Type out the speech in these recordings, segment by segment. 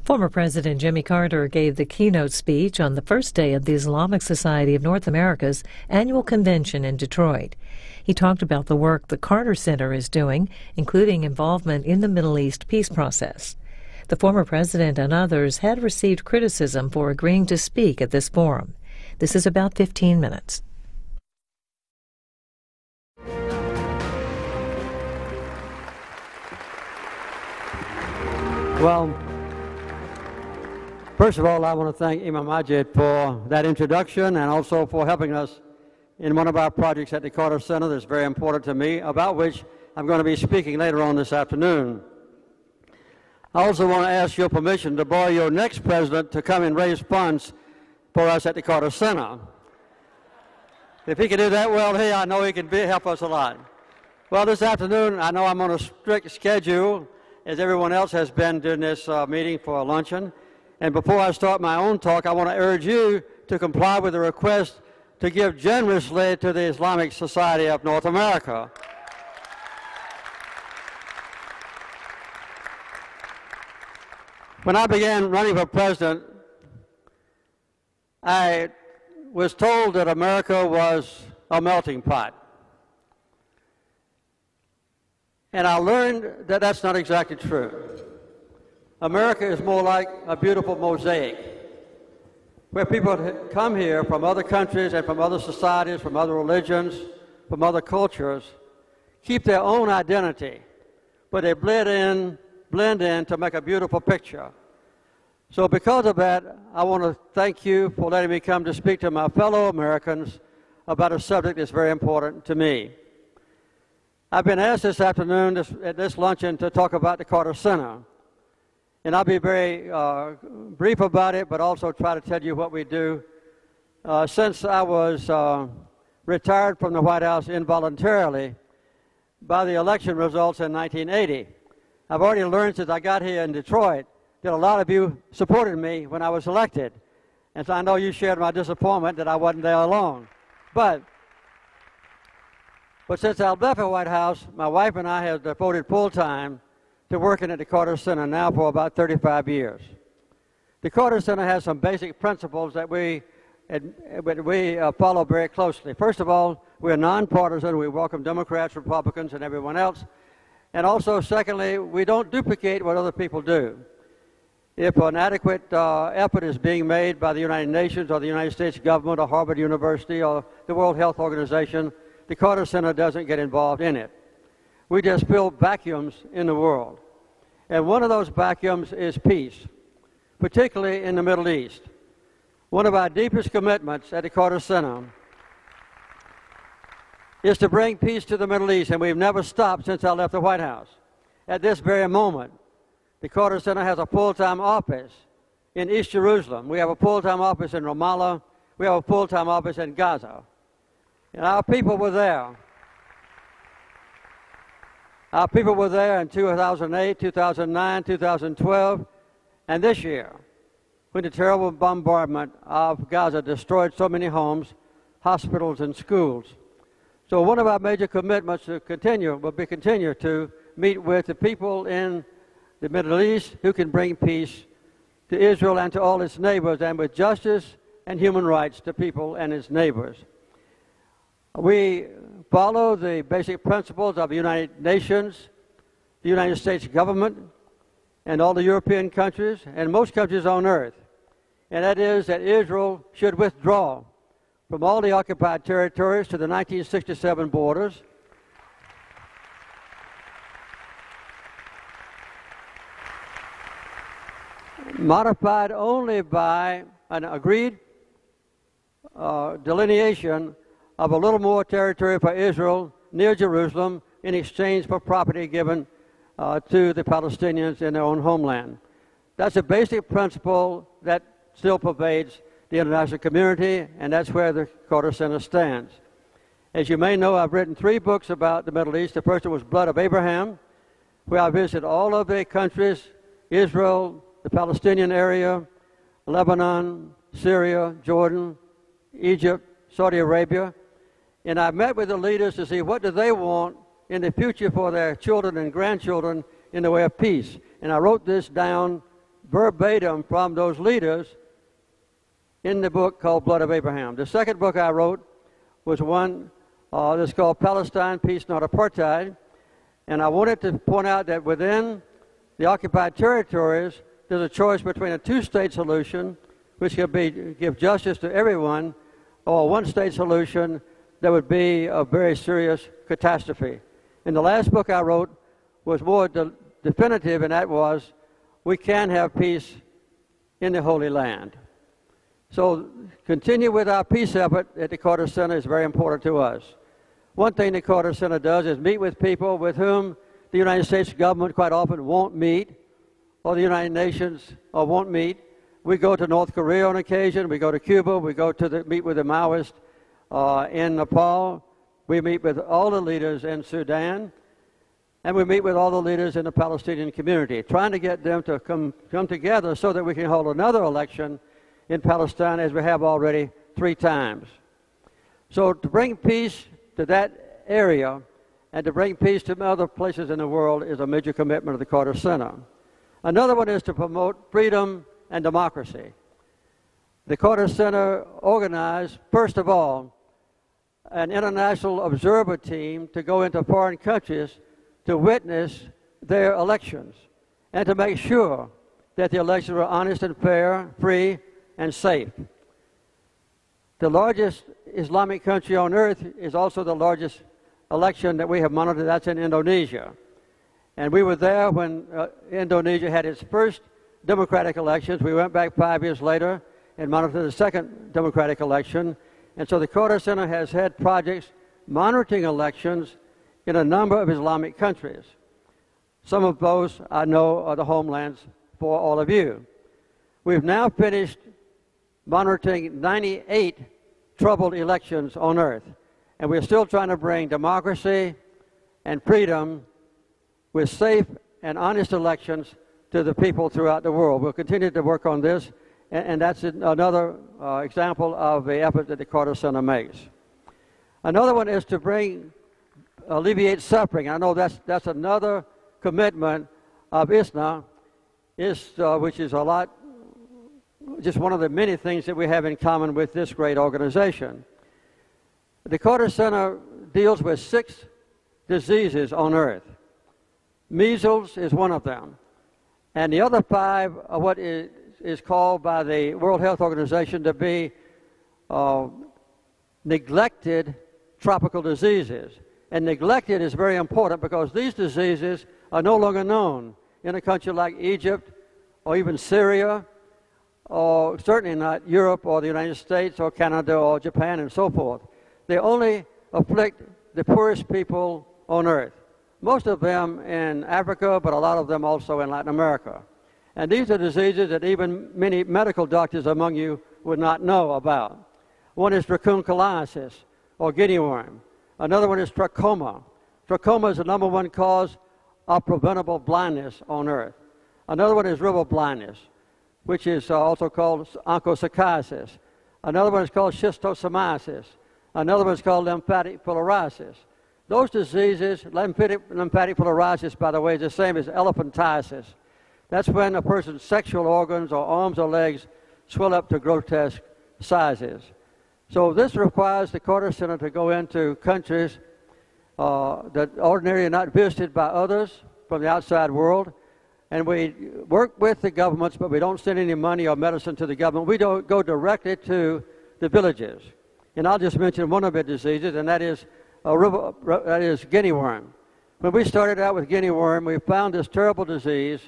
Former President Jimmy Carter gave the keynote speech on the first day of the Islamic Society of North America's annual convention in Detroit. He talked about the work the Carter Center is doing, including involvement in the Middle East peace process. The former president and others had received criticism for agreeing to speak at this forum. This is about 15 minutes. Well, first of all, I want to thank Imam Majid for that introduction and also for helping us in one of our projects at the Carter Center that's very important to me, about which I'm going to be speaking later on this afternoon. I also want to ask your permission to borrow your next president to come and raise funds for us at the Carter Center. If he can do that, well, hey, I know he can help us a lot. Well, this afternoon, I know I'm on a strict schedule, as everyone else has been during this meeting for a luncheon. And before I start my own talk, I want to urge you to comply with the request to give generously to the Islamic Society of North America. When I began running for president, I was told that America was a melting pot. And I learned that that's not exactly true. America is more like a beautiful mosaic, where people come here from other countries and from other societies, from other religions, from other cultures, keep their own identity, but they blend in to make a beautiful picture. So because of that, I want to thank you for letting me come to speak to my fellow Americans about a subject that's very important to me. I've been asked this afternoon at this luncheon to talk about the Carter Center. And I'll be very brief about it, but also try to tell you what we do. Since I was retired from the White House involuntarily by the election results in 1980, I've already learned since I got here in Detroit that a lot of you supported me when I was elected. And so I know you shared my disappointment that I wasn't there alone. But since I left the White House, my wife and I have devoted full time to working at the Carter Center now for about 35 years. The Carter Center has some basic principles that we follow very closely. First of all, we're nonpartisan. We welcome Democrats, Republicans, and everyone else. And also, secondly, we don't duplicate what other people do. If an adequate effort is being made by the United Nations or the United States government or Harvard University or the World Health Organization, the Carter Center doesn't get involved in it. We just fill vacuums in the world. And one of those vacuums is peace, particularly in the Middle East. One of our deepest commitments at the Carter Center is to bring peace to the Middle East, and we've never stopped since I left the White House. At this very moment, the Carter Center has a full-time office in East Jerusalem. We have a full-time office in Ramallah. We have a full-time office in Gaza. And our people were there. Our people were there in 2008, 2009, 2012, and this year, when the terrible bombardment of Gaza destroyed so many homes, hospitals, and schools. So one of our major commitments will be continue to meet with the people in the Middle East who can bring peace to Israel and to all its neighbors, and with justice and human rights to people and its neighbors. We follow the basic principles of the United Nations, the United States government, and all the European countries, and most countries on earth. And that is that Israel should withdraw from all the occupied territories to the 1967 borders, modified only by an agreed delineation of a little more territory for Israel near Jerusalem in exchange for property given to the Palestinians in their own homeland. That's a basic principle that still pervades the international community, and that's where the Carter Center stands. As you may know, I've written 3 books about the Middle East. The first one was Blood of Abraham, where I visited all of the countries, Israel, the Palestinian area, Lebanon, Syria, Jordan, Egypt, Saudi Arabia. And I met with the leaders to see what do they want in the future for their children and grandchildren in the way of peace. And I wrote this down verbatim from those leaders in the book called Blood of Abraham. The second book I wrote was one that's called Palestine, Peace, Not Apartheid. And I wanted to point out that within the occupied territories, there's a choice between a two-state solution, which could give justice to everyone, or a one-state solution that would be a very serious catastrophe. And the last book I wrote was more definitive, and that was, we can have peace in the Holy Land. So continue with our peace effort at the Carter Center is very important to us. One thing the Carter Center does is meet with people with whom the United States government quite often won't meet, or the United Nations won't meet. We go to North Korea on occasion, we go to Cuba, we go to meet with the Maoists in Nepal, we meet with all the leaders in Sudan, and we meet with all the leaders in the Palestinian community, trying to get them to come together so that we can hold another election in Palestine, as we have already 3 times. So to bring peace to that area and to bring peace to other places in the world is a major commitment of the Carter Center. Another one is to promote freedom and democracy. The Carter Center organized, first of all, an international observer team to go into foreign countries to witness their elections and to make sure that the elections were honest and fair, free, and safe. The largest Islamic country on earth is also the largest election that we have monitored. That's in Indonesia. And we were there when Indonesia had its first democratic elections. We went back 5 years later and monitored the second democratic election. And so the Carter Center has had projects monitoring elections in a number of Islamic countries. Some of those I know are the homelands for all of you. We've now finished monitoring 98 troubled elections on earth. And we're still trying to bring democracy and freedom with safe and honest elections to the people throughout the world. We'll continue to work on this, and that's another example of the effort that the Carter Center makes. Another one is to alleviate suffering. I know that's another commitment of ISNA, which is just one of the many things that we have in common with this great organization. The Carter Center deals with 6 diseases on earth. Measles is one of them. And the other 5 are what is called by the World Health Organization to be neglected tropical diseases. And neglected is very important because these diseases are no longer known in a country like Egypt or even Syria, or certainly not Europe or the United States or Canada or Japan and so forth. They only afflict the poorest people on earth, most of them in Africa, but a lot of them also in Latin America. And these are diseases that even many medical doctors among you would not know about. One is dracunculiasis, or guinea worm. Another one is trachoma. Trachoma is the #1 cause of preventable blindness on earth. Another one is river blindness, which is also called onchocerciasis. Another one is called schistosomiasis. Another one is called lymphatic filariasis. Those diseases, lymphatic filariasis, by the way, is the same as elephantiasis. That's when a person's sexual organs or arms or legs swell up to grotesque sizes. So this requires the Carter Center to go into countries that ordinarily are not visited by others from the outside world. And we work with the governments, but we don't send any money or medicine to the government. We don't go directly to the villages. And I'll just mention one of the diseases, and that is guinea worm. When we started out with guinea worm, we found this terrible disease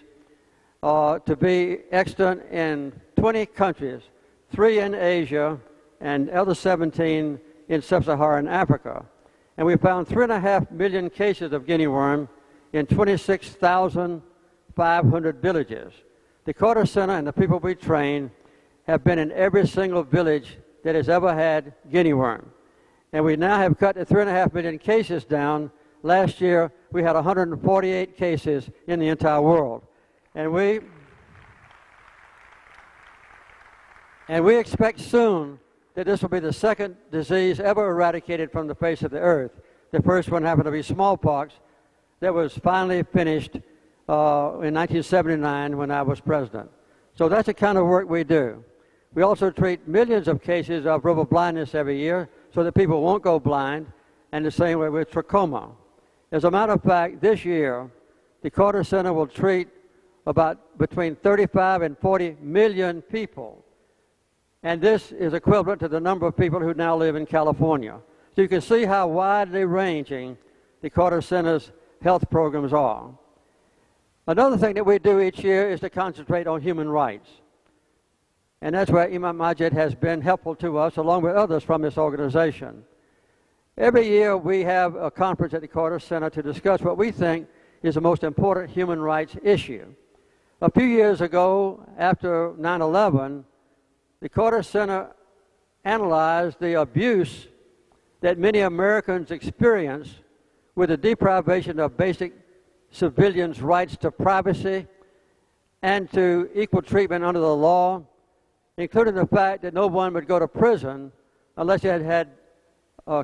to be extant in 20 countries, 3 in Asia, and other 17 in sub-Saharan Africa. And we found 3.5 million cases of guinea worm in 26,500 villages. The Carter Center and the people we train have been in every single village that has ever had guinea worm. And we now have cut the 3.5 million cases down. Last year, we had 148 cases in the entire world. And we expect soon that this will be the second disease ever eradicated from the face of the earth. The first one happened to be smallpox that was finally finished in 1979 when I was president. So that's the kind of work we do. We also treat millions of cases of river blindness every year so that people won't go blind, and the same way with trachoma. As a matter of fact, this year, the Carter Center will treat about between 35 and 40 million people. And this is equivalent to the number of people who now live in California. So you can see how widely ranging the Carter Center's health programs are. Another thing that we do each year is to concentrate on human rights. And that's where Imam Majid has been helpful to us, along with others from this organization. Every year we have a conference at the Carter Center to discuss what we think is the most important human rights issue. A few years ago, after 9/11, the Carter Center analyzed the abuse that many Americans experience with the deprivation of basic civilians' rights to privacy and to equal treatment under the law, including the fact that no one would go to prison unless they had had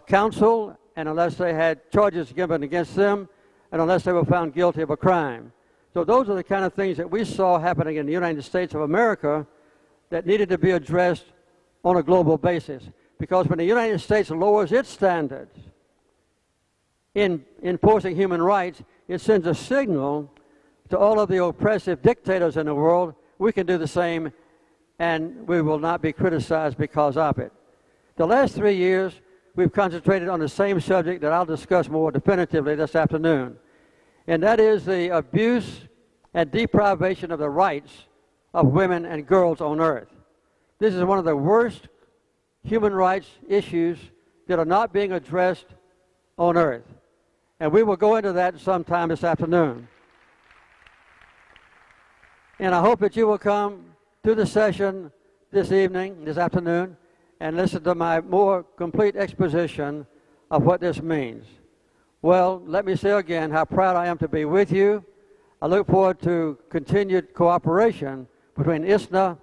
counsel and unless they had charges given against them and unless they were found guilty of a crime. So those are the kind of things that we saw happening in the United States of America that needed to be addressed on a global basis. Because when the United States lowers its standards in enforcing human rights, it sends a signal to all of the oppressive dictators in the world, we can do the same and we will not be criticized because of it. The last 3 years, we've concentrated on the same subject that I'll discuss more definitively this afternoon, and that is the abuse and deprivation of the rights of women and girls on earth. This is one of the worst human rights issues that are not being addressed on earth. And we will go into that sometime this afternoon. And I hope that you will come to the session this evening, this afternoon, and listen to my more complete exposition of what this means. Well, let me say again how proud I am to be with you. I look forward to continued cooperation between ISNA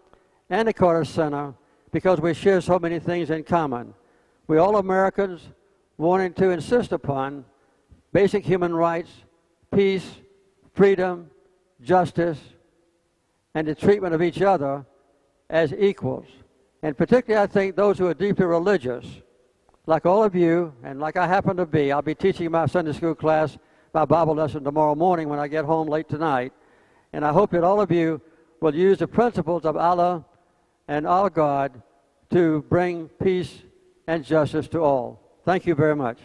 and the Carter Center because we share so many things in common. We're all Americans wanting to insist upon basic human rights, peace, freedom, justice, and the treatment of each other as equals. And particularly, I think, those who are deeply religious, like all of you, and like I happen to be. I'll be teaching my Sunday school class, my Bible lesson tomorrow morning when I get home late tonight. And I hope that all of you will use the principles of Allah and our God to bring peace and justice to all. Thank you very much.